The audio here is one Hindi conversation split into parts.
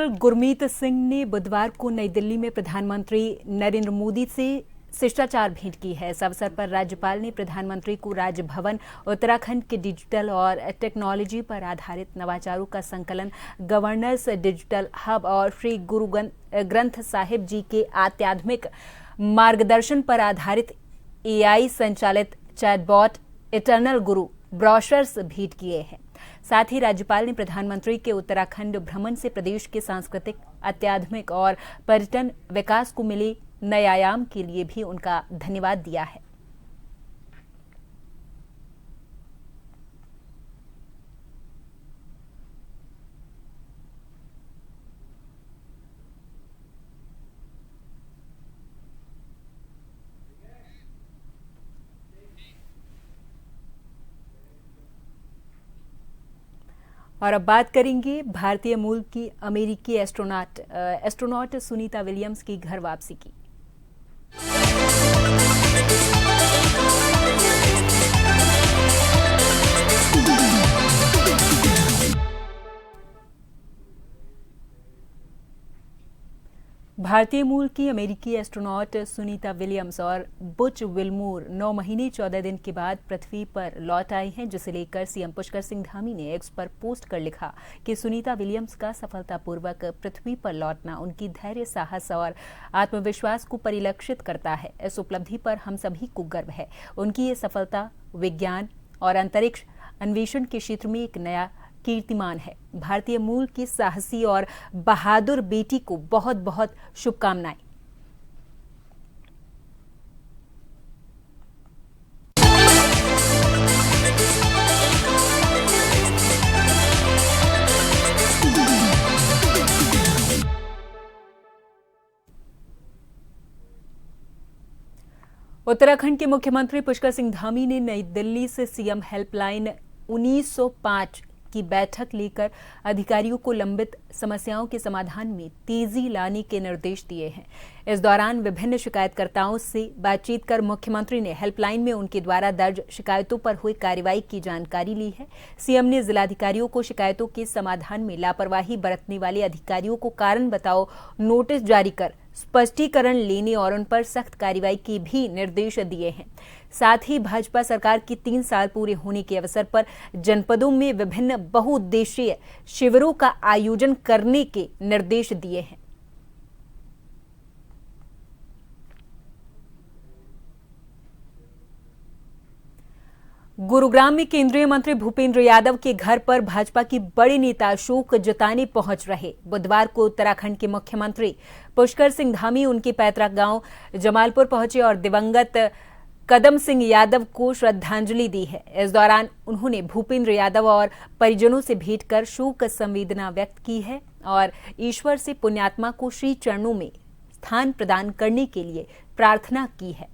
गुरमीत सिंह ने बुधवार को नई दिल्ली में प्रधानमंत्री नरेंद्र मोदी से शिष्टाचार भेंट की है। इस अवसर पर राज्यपाल ने प्रधानमंत्री को राजभवन, उत्तराखंड के डिजिटल और टेक्नोलॉजी पर आधारित नवाचारों का संकलन, गवर्नर्स डिजिटल हब और श्री गुरु ग्रंथ साहिब जी के आध्यात्मिक मार्गदर्शन पर आधारित AI संचालित चैटबॉट इटर्नल गुरु ब्रोशर्स भेंट किए हैं। साथ ही राज्यपाल ने प्रधानमंत्री के उत्तराखंड भ्रमण से प्रदेश के सांस्कृतिक, आध्यात्मिक और पर्यटन विकास को मिले नए आयाम के लिए भी उनका धन्यवाद दिया है। और अब बात करेंगे भारतीय मूल की अमेरिकी एस्ट्रोनॉट सुनीता विलियम्स की घर वापसी की। भारतीय मूल की अमेरिकी एस्ट्रोनॉट सुनीता विलियम्स और बुच विल्मोर 9 महीने 14 दिन के बाद पृथ्वी पर लौट आई हैं, जिसे लेकर सीएम पुष्कर सिंह धामी ने एक्स पर पोस्ट कर लिखा कि सुनीता विलियम्स का सफलतापूर्वक पृथ्वी पर लौटना उनकी धैर्य, साहस और आत्मविश्वास को परिलक्षित करता है। इस उपलब्धि पर हम सभी को गर्व है। उनकी ये सफलता विज्ञान और अंतरिक्ष अन्वेषण के क्षेत्र में एक नया कीर्तिमान है। भारतीय मूल की साहसी और बहादुर बेटी को बहुत बहुत शुभकामनाएं। उत्तराखंड के मुख्यमंत्री पुष्कर सिंह धामी ने नई दिल्ली से सीएम हेल्पलाइन 1905 की बैठक लेकर अधिकारियों को लंबित समस्याओं के समाधान में तेजी लाने के निर्देश दिए हैं। इस दौरान विभिन्न शिकायतकर्ताओं से बातचीत कर मुख्यमंत्री ने हेल्पलाइन में उनके द्वारा दर्ज शिकायतों पर हुई कार्रवाई की जानकारी ली है। सीएम ने जिलाधिकारियों को शिकायतों के समाधान में लापरवाही बरतने वाले अधिकारियों को कारण बताओ नोटिस जारी कर स्पष्टीकरण लेने और उन पर सख्त कार्रवाई के भी निर्देश दिए हैं। साथ ही भाजपा सरकार की 3 साल पूरे होने के अवसर पर जनपदों में विभिन्न बहुउद्देशीय शिविरों का आयोजन करने के निर्देश दिए हैं। गुरुग्राम में केंद्रीय मंत्री भूपेंद्र यादव के घर पर भाजपा की बड़े नेता शोक जताने पहुंच रहे। बुधवार को उत्तराखंड के मुख्यमंत्री पुष्कर सिंह धामी उनके पैतृक गांव जमालपुर पहुंचे और दिवंगत कदम सिंह यादव को श्रद्धांजलि दी है। इस दौरान उन्होंने भूपेंद्र यादव और परिजनों से भेंट कर शोक संवेदना व्यक्त की है और ईश्वर से पुण्यात्मा को श्री चरणों में स्थान प्रदान करने के लिए प्रार्थना की है।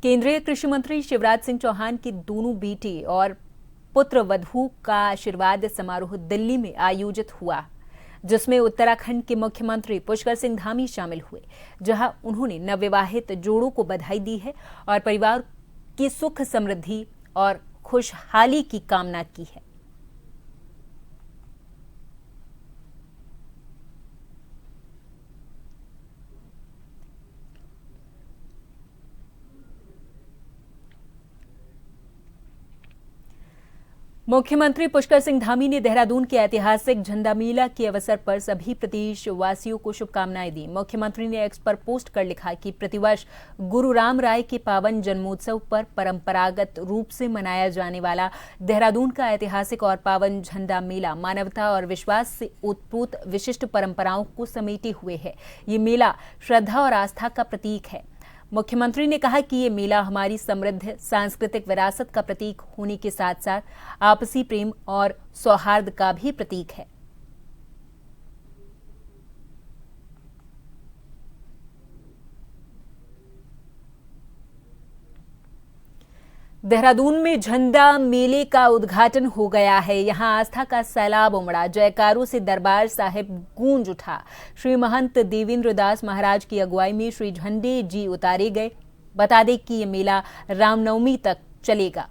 केंद्रीय कृषि मंत्री शिवराज सिंह चौहान की दोनों बेटी और पुत्र वधू का आशीर्वाद समारोह दिल्ली में आयोजित हुआ, जिसमें उत्तराखंड के मुख्यमंत्री पुष्कर सिंह धामी शामिल हुए, जहां उन्होंने नवविवाहित जोड़ों को बधाई दी है और परिवार की सुख समृद्धि और खुशहाली की कामना की है। मुख्यमंत्री पुष्कर सिंह धामी ने देहरादून के ऐतिहासिक झंडा मेला के अवसर पर सभी प्रदेशवासियों को शुभकामनाएं दी। मुख्यमंत्री ने एक्स पर पोस्ट कर लिखा कि प्रतिवर्ष गुरु राम राय के पावन जन्मोत्सव पर परंपरागत रूप से मनाया जाने वाला देहरादून का ऐतिहासिक और पावन झंडा मेला मानवता और विश्वास से ओतप्रोत विशिष्ट परंपराओं को समेटे हुए है। ये मेला श्रद्धा और आस्था का प्रतीक है। मुख्यमंत्री ने कहा कि ये मेला हमारी समृद्ध सांस्कृतिक विरासत का प्रतीक होने के साथ साथ आपसी प्रेम और सौहार्द का भी प्रतीक है। देहरादून में झंडा मेले का उद्घाटन हो गया है। यहां आस्था का सैलाब उमड़ा, जयकारों से दरबार साहिब गूंज उठा। श्री महंत देवेंद्र दास महाराज की अगुवाई में श्री झंडे जी उतारे गए। बता दें कि ये मेला रामनवमी तक चलेगा।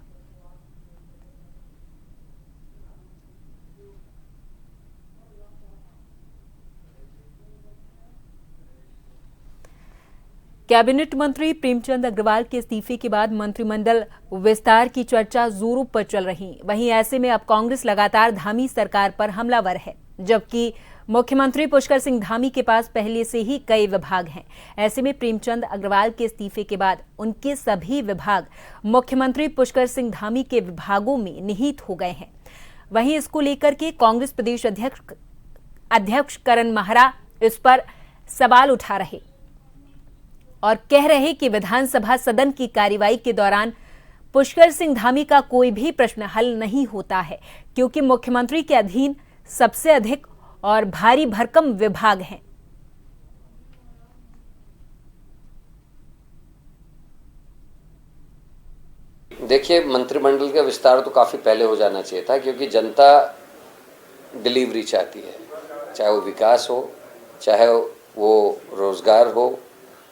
कैबिनेट मंत्री प्रेमचंद अग्रवाल के इस्तीफे के बाद मंत्रिमंडल विस्तार की चर्चा जोरों पर चल रही। वहीं ऐसे में अब कांग्रेस लगातार धामी सरकार पर हमलावर है, जबकि मुख्यमंत्री पुष्कर सिंह धामी के पास पहले से ही कई विभाग हैं। ऐसे में प्रेमचंद अग्रवाल के इस्तीफे के बाद उनके सभी विभाग मुख्यमंत्री पुष्कर सिंह धामी के विभागों में निहित हो गए हैं। वहीं इसको लेकर के कांग्रेस प्रदेश अध्यक्ष करण माहरा इस पर सवाल उठा रहे और कह रहे कि विधानसभा सदन की कार्यवाही के दौरान पुष्कर सिंह धामी का कोई भी प्रश्न हल नहीं होता है, क्योंकि मुख्यमंत्री के अधीन सबसे अधिक और भारी भरकम विभाग हैं। देखिए, मंत्रिमंडल का विस्तार तो काफी पहले हो जाना चाहिए था, क्योंकि जनता डिलीवरी चाहती है, चाहे वो विकास हो, चाहे वो रोजगार हो,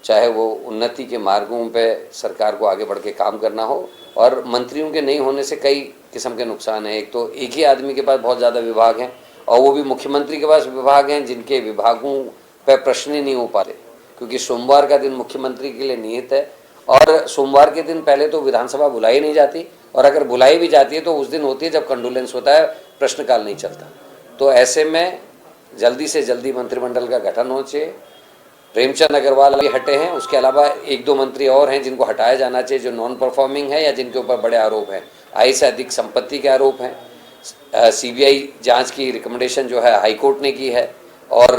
चाहे वो उन्नति के मार्गों पे सरकार को आगे बढ़ के काम करना हो। और मंत्रियों के नहीं होने से कई किस्म के नुकसान हैं। एक तो एक ही आदमी के पास बहुत ज़्यादा विभाग हैं, और वो भी मुख्यमंत्री के पास विभाग हैं जिनके विभागों पे प्रश्न ही नहीं हो पाते, क्योंकि सोमवार का दिन मुख्यमंत्री के लिए नियत है, और सोमवार के दिन पहले तो विधानसभा बुलाई नहीं जाती, और अगर बुलाई भी जाती है तो उस दिन होती है जब कंडोलेंस होता है, प्रश्नकाल नहीं चलता। तो ऐसे में जल्दी से जल्दी मंत्रिमंडल का गठन होना चाहिए। प्रेमचंद अग्रवाल भी हटे हैं, उसके अलावा एक दो मंत्री और हैं जिनको हटाया जाना चाहिए, जो नॉन परफॉर्मिंग है या जिनके ऊपर बड़े आरोप हैं, आय से अधिक संपत्ति के आरोप हैं। सीबीआई जांच की रिकमेंडेशन जो है हाईकोर्ट ने की है, और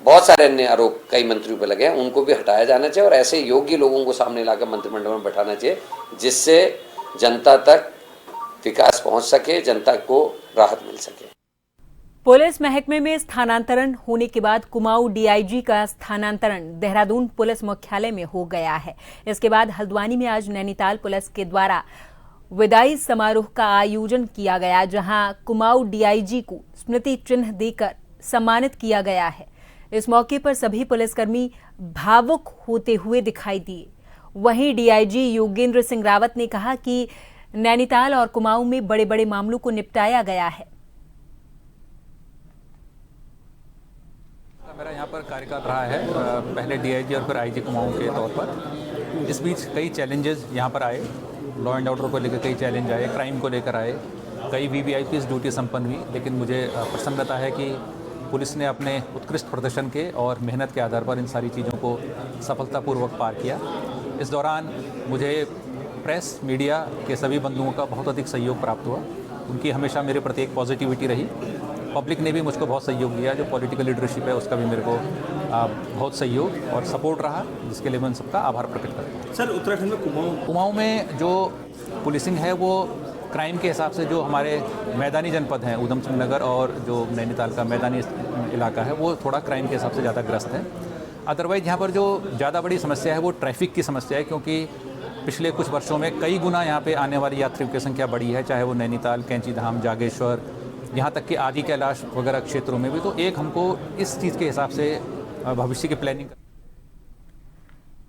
बहुत सारे अन्य आरोप कई मंत्रियों पर लगे हैं, उनको भी हटाया जाना चाहिए और ऐसे योग्य लोगों को सामने लाकर मंत्रिमंडल में बैठाना चाहिए, जिससे जनता तक विकास पहुंच सके, जनता को राहत मिल सके। पुलिस महकमे में स्थानांतरण होने के बाद कुमाऊं डीआईजी का स्थानांतरण देहरादून पुलिस मुख्यालय में हो गया है। इसके बाद हल्द्वानी में आज नैनीताल पुलिस के द्वारा विदाई समारोह का आयोजन किया गया, जहां कुमाऊं डीआईजी को स्मृति चिन्ह देकर सम्मानित किया गया है। इस मौके पर सभी पुलिसकर्मी भावुक होते हुए दिखाई दिए। वहीं डीआईजी योगेंद्र सिंह रावत ने कहा कि नैनीताल और कुमाऊं में बड़े बड़े मामलों को निपटाया गया है। मेरा यहाँ पर कार्यकाल रहा है, पहले डीआईजी और फिर आईजी कुमाऊं के तौर पर। इस बीच कई चैलेंजेस यहाँ पर आए, लॉ एंड ऑर्डर को लेकर कई चैलेंज आए, क्राइम को लेकर आए, कई वीवीआईपीज़ ड्यूटी संपन्न हुई, लेकिन मुझे प्रसन्नता है कि पुलिस ने अपने उत्कृष्ट प्रदर्शन के और मेहनत के आधार पर इन सारी चीज़ों को सफलतापूर्वक पार किया। इस दौरान मुझे प्रेस मीडिया के सभी बंधुओं का बहुत अधिक सहयोग प्राप्त हुआ। उनकी हमेशा मेरे प्रति एक पॉजिटिविटी रही। पब्लिक ने भी मुझको बहुत सहयोग दिया, जो पॉलिटिकल लीडरशिप है उसका भी मेरे को बहुत सहयोग और सपोर्ट रहा, जिसके लिए मैं सबका आभार प्रकट करता हूँ। सर, उत्तराखंड में कुमाऊं में जो पुलिसिंग है वो क्राइम के हिसाब से जो हमारे मैदानी जनपद हैं, ऊधम सिंह नगर और जो नैनीताल का मैदानी इलाका है, वो थोड़ा क्राइम के हिसाब से ज़्यादा ग्रस्त है। अदरवाइज यहाँ पर जो ज़्यादा बड़ी समस्या है वो ट्रैफिक की समस्या है, क्योंकि पिछले कुछ वर्षों में कई गुना यहाँ पे आने वाली यात्रियों की संख्या बढ़ी है, चाहे वो नैनीताल, कैंची धाम, जागेश्वर, यहाँ तक कि आदि कैलाश वगैरह क्षेत्रों में भी। तो एक हमको इस चीज़ के हिसाब से भविष्य की प्लानिंग।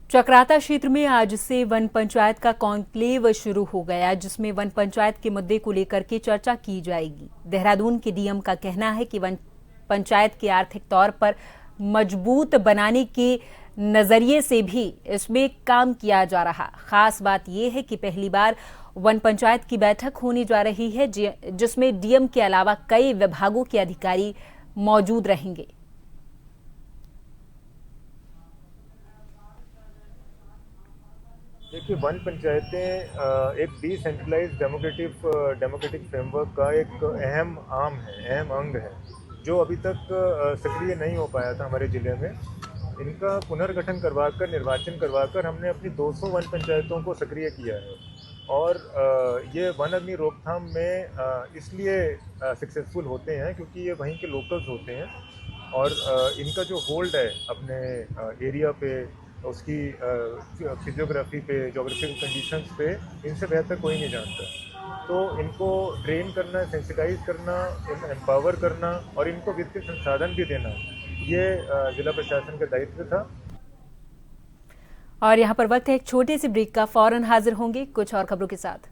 चक्राता क्षेत्र में आज से वन पंचायत का कॉन्क्लेव शुरू हो गया, जिसमें वन पंचायत के मुद्दे को लेकर के चर्चा की जाएगी। देहरादून के डीएम का कहना है कि वन पंचायत के आर्थिक तौर पर मजबूत बनाने के नजरिए से भी इसमें काम किया जा रहा। खास बात यह है कि पहली बार वन पंचायत की बैठक होने जा रही है, जिसमें डीएम के अलावा कई विभागों के अधिकारी मौजूद रहेंगे। देखिए, वन पंचायतें एक डिसेंट्रलाइज्ड डेमोक्रेटिक फ्रेमवर्क का एक अहम अंग है, जो अभी तक सक्रिय नहीं हो पाया था हमारे ज़िले में। इनका पुनर्गठन करवाकर, निर्वाचन करवाकर हमने अपनी 200 वन पंचायतों को सक्रिय किया है, और ये वन अग्नि रोकथाम में इसलिए सक्सेसफुल होते हैं क्योंकि ये वहीं के लोकल्स होते हैं, और इनका जो होल्ड है अपने एरिया पे, उसकी फिजियोग्राफी पे, जोग्राफिकल कंडीशंस पे, इनसे बेहतर कोई नहीं जानता। तो इनको ट्रेन करना, सेंसिटाइज करना, एम्पावर करना और इनको वित्तीय संसाधन भी देना, ये जिला प्रशासन का दायित्व था। और यहाँ पर वक्त है एक छोटे से ब्रेक का, फौरन हाजिर होंगे कुछ और खबरों के साथ।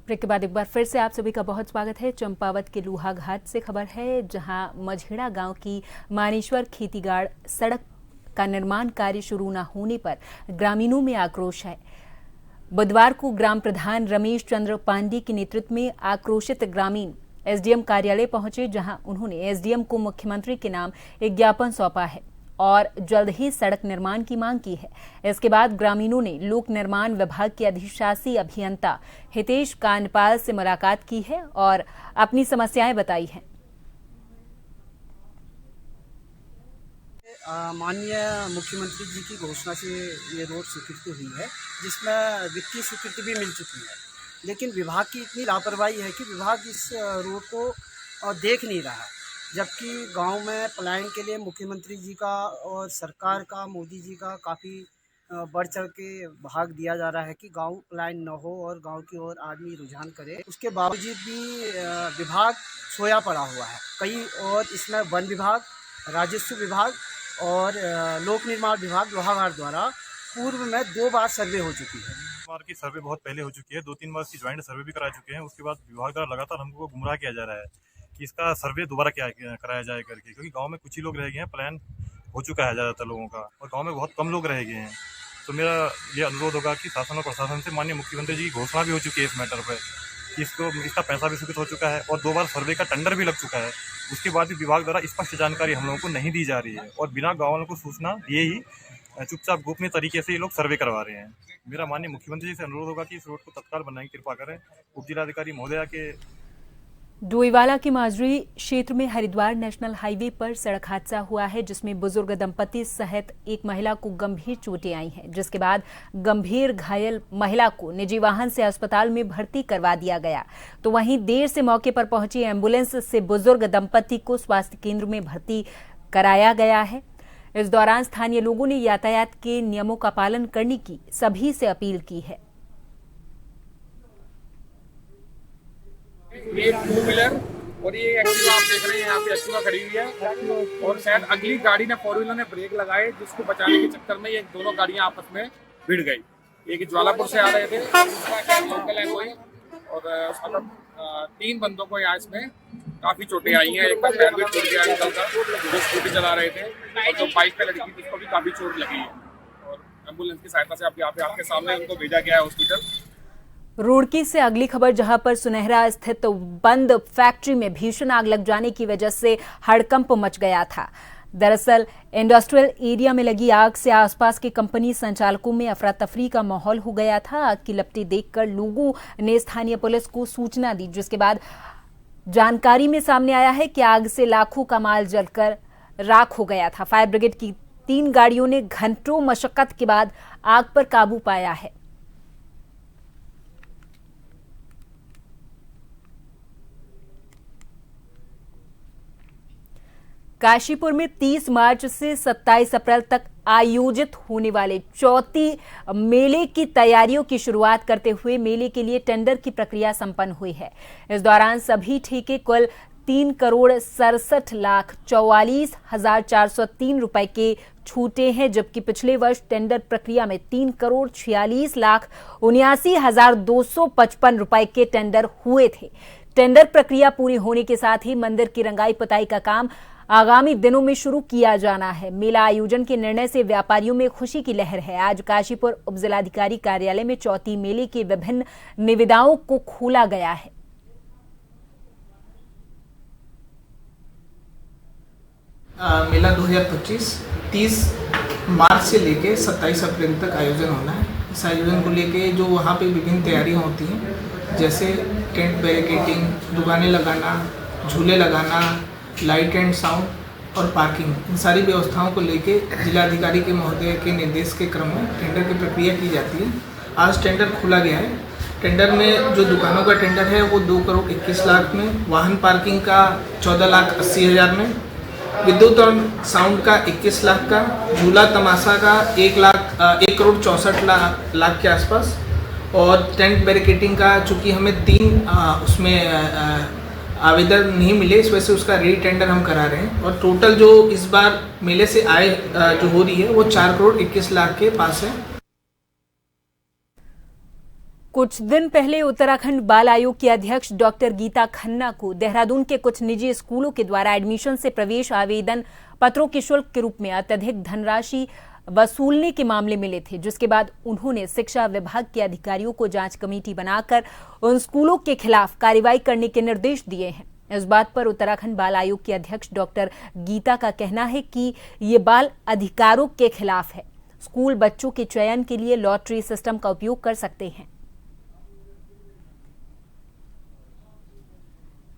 ब्रेक के बाद एक बार फिर से आप सभी का बहुत स्वागत है। चंपावत के लूहा घाट से खबर है, जहां मझेड़ा गांव की मानेश्वर खेतीगाड़ सड़क का निर्माण कार्य शुरू न होने पर ग्रामीणों में आक्रोश है। बुधवार को ग्राम प्रधान रमेश चंद्र पांडे के नेतृत्व में आक्रोशित ग्रामीण एसडीएम कार्यालय पहुंचे, जहां उन्होंने एसडीएम को मुख्यमंत्री के नाम एक ज्ञापन सौंपा है और जल्द ही सड़क निर्माण की मांग की है। इसके बाद ग्रामीणों ने लोक निर्माण विभाग के अधिशासी अभियंता हितेश कांडपाल से मुलाकात की है और अपनी समस्याएं बताई हैं। माननीय मुख्यमंत्री जी की घोषणा से ये रोड स्वीकृति हुई है, जिसमें वित्तीय स्वीकृति भी मिल चुकी है, लेकिन विभाग की इतनी लापरवाही है कि विभाग इस रोड को देख नहीं रहा, जबकि गांव में पलायन के लिए मुख्यमंत्री जी का और सरकार का, मोदी जी का काफ़ी बढ़ चढ़ के भाग दिया जा रहा है कि गांव पलायन न हो और गांव की ओर आदमी रुझान करे। उसके बावजूद भी विभाग सोया पड़ा हुआ है कई, और इसमें वन विभाग, राजस्व विभाग और लोक निर्माण विभाग लोहाघाट द्वारा पूर्व में 2 बार सर्वे हो चुकी है। बार की सर्वे बहुत पहले हो चुकी है, 2-3 बार की ज्वाइंट सर्वे भी करा चुके हैं। उसके बाद विभाग द्वारा लगातार हमको गुमराह किया जा रहा है कि इसका सर्वे दोबारा कराया जाए करके, क्योंकि गांव में कुछ ही लोग रह गए हैं, पलायन हो चुका है ज़्यादातर लोगों का, और गांव में बहुत कम लोग रह गए हैं। तो मेरा ये अनुरोध होगा कि शासन और प्रशासन से, माननीय मुख्यमंत्री जी की घोषणा भी हो चुकी है इस मैटर पर, कि इसका पैसा भी स्वीकृत हो चुका है और 2 बार सर्वे का टेंडर भी लग चुका है। उसके बाद भी विभाग द्वारा स्पष्ट जानकारी हम लोगों को नहीं दी जा रही है और बिना गाँव वालों को सूचना दिए ही चुपचाप गोपनीय तरीके से ये लोग सर्वे करवा रहे हैं। मेरा माननीय मुख्यमंत्री जी से अनुरोध होगा कि इस रोड को तत्काल बनाने की कृपा करें। उप जिलाधिकारी महोदया के डोईवाला के माजरी क्षेत्र में हरिद्वार नेशनल हाईवे पर सड़क हादसा हुआ है, जिसमें बुजुर्ग दंपति सहित एक महिला को गंभीर चोटें आई हैं, जिसके बाद गंभीर घायल महिला को निजी वाहन से अस्पताल में भर्ती करवा दिया गया। तो वहीं देर से मौके पर पहुंची एम्बुलेंस से बुजुर्ग दंपति को स्वास्थ्य केंद्र में भर्ती कराया गया है। इस दौरान स्थानीय लोगों ने यातायात के नियमों का पालन करने की सभी से अपील की है। एक 2 व्हीलर और ये एक्टिवा आप देख रहे हैं, यहाँ पे एक्टिवा खड़ी हुई है और शायद अगली गाड़ी ने 4 व्हीलर ने ब्रेक लगाए, जिसको बचाने के चक्कर में ये दोनों गाड़ियां आपस में भिड़ गई। एक ज्वालापुर से आ रहे थे, दूसरा शायद लोकल है कोई, और मतलब 3 बंदों को यहाँ इसमें काफी चोटें आई हैं। एक का पैर भी टूट गया अंकल का, जो स्कूटी चला रहे थे, और जो बाइक पे लड़की थी उसको भी काफी चोट लगी है और एम्बुलेंस की सहायता से आपके सामने उनको भेजा गया है हॉस्पिटल। रुड़की से अगली खबर, जहां पर सुनहरा स्थित बंद फैक्ट्री में भीषण आग लग जाने की वजह से हड़कंप मच गया था। दरअसल इंडस्ट्रियल एरिया में लगी आग से आसपास के कंपनी संचालकों में अफरा तफरी का माहौल हो गया था। आग की लपटें देखकर लोगों ने स्थानीय पुलिस को सूचना दी, जिसके बाद जानकारी में सामने आया है कि आग से लाखों का माल जलकर राख हो गया था। फायर ब्रिगेड की 3 गाड़ियों ने घंटों मशक्कत के बाद आग पर काबू पाया है। काशीपुर में 30 मार्च से 27 अप्रैल तक आयोजित होने वाले चौथी मेले की तैयारियों की शुरुआत करते हुए मेले के लिए टेंडर की प्रक्रिया संपन्न हुई है। इस दौरान सभी ठेके कुल 3,67,44,403 रुपए के छूटे हैं, जबकि पिछले वर्ष टेंडर प्रक्रिया में 3,46,79,255 रुपए के टेंडर हुए थे। टेंडर प्रक्रिया पूरी होने के साथ ही मंदिर की रंगाई पुताई का काम आगामी दिनों में शुरू किया जाना है। मेला आयोजन के निर्णय से व्यापारियों में खुशी की लहर है। आज काशीपुर उपजिलाधिकारी कार्यालय में चौथी मेले के विभिन्न निविदाओं को खोला गया है। मेला 2025 30 मार्च से लेके 27 अप्रैल तक आयोजन होना है। इस आयोजन को लेके जो वहाँ पे विभिन्न तैयारियाँ होती हैं, जैसे टेंट बैरिकेडिंग, दुकानें लगाना, झूले लगाना, लाइट एंड साउंड और पार्किंग, इन सारी व्यवस्थाओं को लेके जिलाधिकारी के महोदय के निर्देश के क्रम में टेंडर की प्रक्रिया की जाती है। आज टेंडर खोला गया है। टेंडर में जो दुकानों का टेंडर है वो 2 करोड़ 21 लाख में, वाहन पार्किंग का 14,80,000 में, विद्युत और साउंड का 21 लाख का, झूला तमाशा का 1 करोड़ 64 लाख के आसपास, और टेंट बैरिकेटिंग का चूँकि हमें 3 उसमें आवेदन नहीं मिले, इस वजह से उसका री टेंडर हम करा रहे हैं। और टोटल जो इस बार मेले से आय जो हो रही है वो 4 करोड़ 21 लाख के पास है। कुछ दिन पहले उत्तराखंड बाल आयोग की अध्यक्ष डॉक्टर गीता खन्ना को देहरादून के कुछ निजी स्कूलों के द्वारा एडमिशन से प्रवेश आवेदन पत्रों के शुल्क के रूप में अत्यधिक धनराशि वसूलने के मामले मिले थे, जिसके बाद उन्होंने शिक्षा विभाग के अधिकारियों को जांच कमेटी बनाकर उन स्कूलों के खिलाफ कार्रवाई करने के निर्देश दिए हैं। इस बात पर उत्तराखंड बाल आयोग की अध्यक्ष डॉक्टर गीता का कहना है कि ये बाल अधिकारों के खिलाफ है। स्कूल बच्चों के चयन के लिए लॉटरी सिस्टम का उपयोग कर सकते हैं।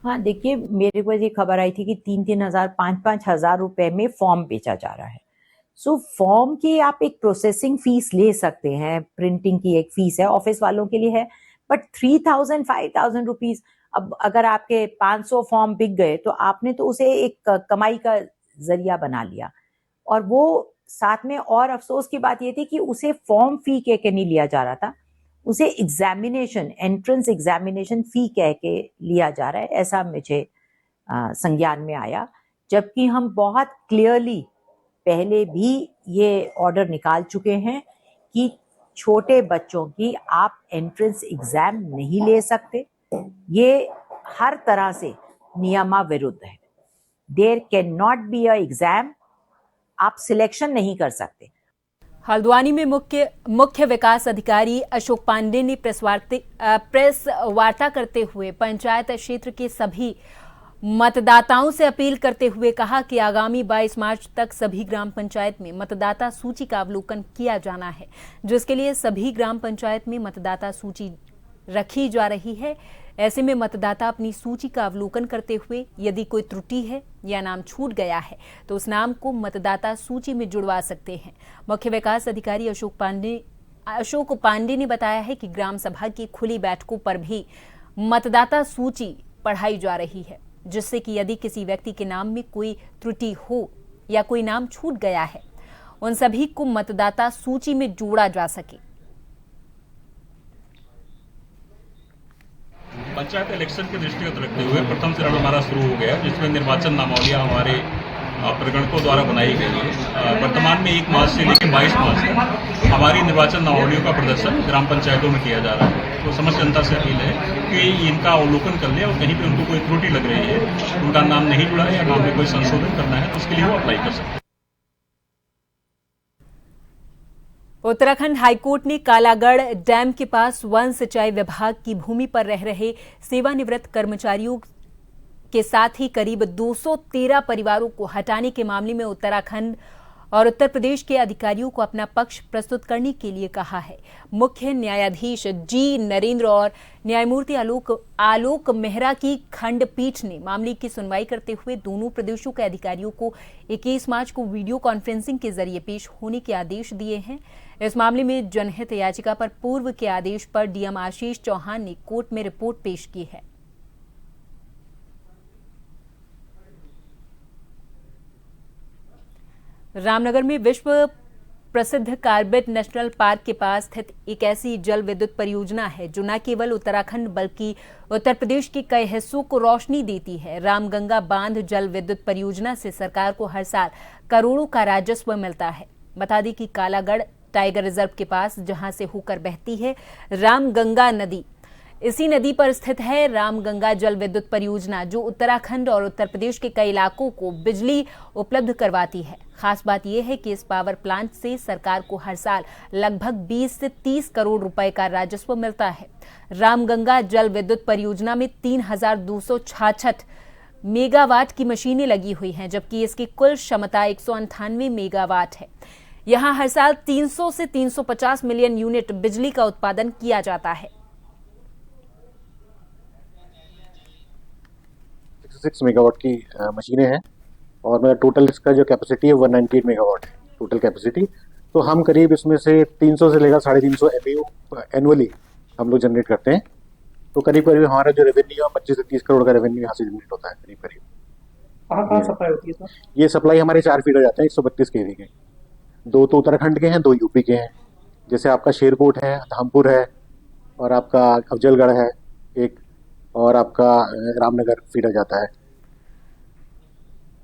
हाँ, देखिए, मेरे को ये खबर आई थी कि 3-3 हजार 5-5 हजार रुपए में फॉर्म बेचा जा रहा है। सो फॉर्म की आप एक प्रोसेसिंग फीस ले सकते हैं, प्रिंटिंग की एक फीस है, ऑफिस वालों के लिए है, बट 3,000-5,000 रुपीज, अब अगर आपके 500 फॉर्म बिक गए तो आपने तो उसे एक कमाई का जरिया बना लिया। और वो साथ में और अफसोस की बात ये थी कि उसे फॉर्म फी कह के नहीं लिया जा रहा था, उसे एग्जामिनेशन, एंट्रेंस एग्जामिनेशन फी कह के लिया जा रहा है, ऐसा मुझे संज्ञान में आया। जबकि हम बहुत क्लियरली पहले भी ये ऑर्डर निकाल चुके हैं कि छोटे बच्चों की आप एंट्रेंस एग्जाम नहीं ले सकते, ये हर तरह से नियमाविरुद्ध है। There can not be a exam, आप सिलेक्शन नहीं कर सकते। हल्द्वानी में मुख्य विकास अधिकारी अशोक पांडे ने प्रेस वार्ता करते हुए पंचायत क्षेत्र के सभी मतदाताओं से अपील करते हुए कहा कि आगामी 22 मार्च तक सभी ग्राम पंचायत में मतदाता सूची का अवलोकन किया जाना है, जिसके लिए सभी ग्राम पंचायत में मतदाता सूची रखी जा रही है। ऐसे में मतदाता अपनी सूची का अवलोकन करते हुए यदि कोई त्रुटि है या नाम छूट गया है तो उस नाम को मतदाता सूची में जुड़वा सकते हैं। मुख्य विकास अधिकारी अशोक पांडे ने बताया है कि ग्राम सभा की खुली बैठकों पर भी मतदाता सूची पढ़ाई जा रही है, जिससे कि यदि किसी व्यक्ति के नाम में कोई त्रुटि हो या कोई नाम छूट गया है, उन सभी को मतदाता सूची में जोड़ा जा सके। पंचायत इलेक्शन के दृष्टिगत रखते हुए प्रथम चरण हमारा शुरू हो गया, जिसमें निर्वाचन नामावलियां हमारे प्रगणकों द्वारा बनाई गई है। वर्तमान में 1 मार्च से लेकर 22 मार्च तक हमारी निर्वाचन नामावलियों का प्रदर्शन ग्राम पंचायतों में किया जा रहा है। तो समस्त जनता से अपील है कि इनका अवलोकन कर ले और कहीं भी उनको कोई त्रुटि लग रही है, उनका नाम नहीं जुड़ा है या नाम में कोई संशोधन करना है तो उसके लिए वो अप्लाई कर सकते हैं। उत्तराखंड हाईकोर्ट ने कालागढ़ डैम के पास वन सिंचाई विभाग की भूमि पर रह रहे सेवानिवृत्त कर्मचारियों के साथ ही करीब 213 परिवारों को हटाने के मामले में उत्तराखंड और उत्तर प्रदेश के अधिकारियों को अपना पक्ष प्रस्तुत करने के लिए कहा है। मुख्य न्यायाधीश जी नरेंद्र और न्यायमूर्ति आलोक मेहरा की खंडपीठ ने मामले की सुनवाई करते हुए दोनों प्रदेशों के अधिकारियों को 21 मार्च को वीडियो कॉन्फ्रेंसिंग के जरिए पेश होने के आदेश दिए हैं। इस मामले में जनहित याचिका पर पूर्व के आदेश पर डीएम आशीष चौहान ने कोर्ट में रिपोर्ट पेश की है। रामनगर में विश्व प्रसिद्ध कार्बेट नेशनल पार्क के पास स्थित एक ऐसी जल विद्युत परियोजना है जो न केवल उत्तराखंड बल्कि उत्तर प्रदेश के कई हिस्सों को रोशनी देती है। रामगंगा बांध जल विद्युत परियोजना से सरकार को हर साल करोड़ों का राजस्व मिलता है। बता दें कि कालागढ़ टाइगर रिजर्व के पास जहां से होकर बहती है रामगंगा नदी, इसी नदी पर स्थित है रामगंगा जल विद्युत परियोजना, जो उत्तराखंड और उत्तर प्रदेश के कई इलाकों को बिजली उपलब्ध करवाती है। खास बात यह है कि इस पावर प्लांट से सरकार को हर साल लगभग 20 से 30 करोड़ रुपए का राजस्व मिलता है। रामगंगा जल विद्युत परियोजना में 3,266 मेगावाट की मशीनें लगी हुई हैं, जबकि इसकी कुल क्षमता 198 मेगावाट है। यहां हर साल 300 से 350 मिलियन यूनिट बिजली का उत्पादन किया जाता है। 6 मेगावाट की मशीनें हैं और मेरा टोटल इसका जो कैपेसिटी है 198 मेगावाट है टोटल कैपेसिटी। तो हम करीब इसमें से 300 से लेकर 350 MAU एनुअली हम लोग जनरेट करते हैं। तो करीब करीब हमारा जो रेवेन्यू है 25 से 30 करोड़ का रेवेन्यू यहाँ से जनरेट होता है करीब करीब। कहाँ सप्लाई होती है सर? ये सप्लाई हमारे 4 फीडर जाते हैं 132 kV के। 2 तो उत्तराखंड के हैं, 2 यूपी के हैं। जैसे आपका शेरकोट है, धामपुर है, और आपका अफजलगढ़ है एक, और आपका रामनगर फीडर जाता है।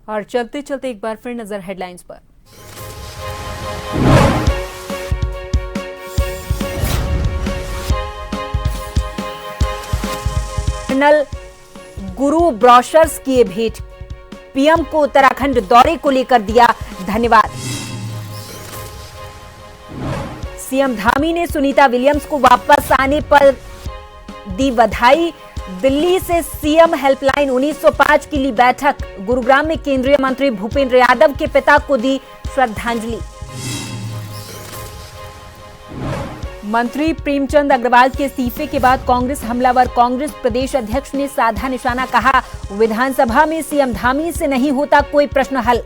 और चलते चलते एक बार फिर नजर हेडलाइंस पर। कर्नल गुरु ब्रॉशर्स किए भेंट, पीएम को उत्तराखंड दौरे को लेकर दिया धन्यवाद। सीएम धामी ने सुनीता विलियम्स को वापस आने पर दी बधाई। दिल्ली से सीएम हेल्पलाइन 1905 की ली बैठक, गुरुग्राम में केंद्रीय मंत्री भूपेंद्र यादव के पिता को दी श्रद्धांजलि। मंत्री प्रेमचंद अग्रवाल के इस्तीफे के बाद कांग्रेस हमलावर, कांग्रेस प्रदेश अध्यक्ष ने साधा निशाना, कहा विधानसभा में सीएम धामी से नहीं होता कोई प्रश्न हल।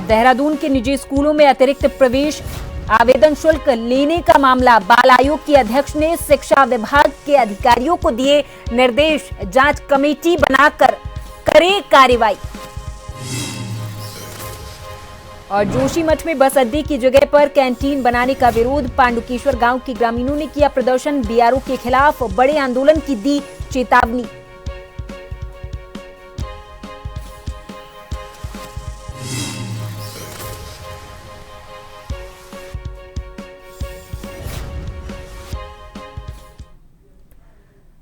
देहरादून के निजी स्कूलों में अतिरिक्त प्रवेश आवेदन शुल्क लेने का मामला, बाल आयोग की अध्यक्ष ने शिक्षा विभाग के अधिकारियों को दिए निर्देश, जांच कमेटी बनाकर करे कार्रवाई। और जोशीमठ में बस अड्डे की जगह पर कैंटीन बनाने का विरोध, पांडुकेश्वर गांव के ग्रामीणों ने किया प्रदर्शन, बीआरओ के खिलाफ बड़े आंदोलन की दी चेतावनी।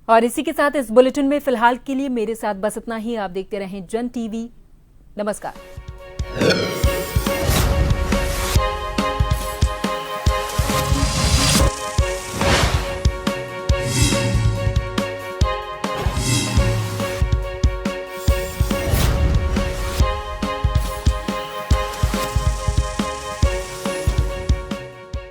और इसी के साथ इस बुलेटिन में फिलहाल के लिए मेरे साथ बस इतना ही। आप देखते रहें जन टीवी। नमस्कार।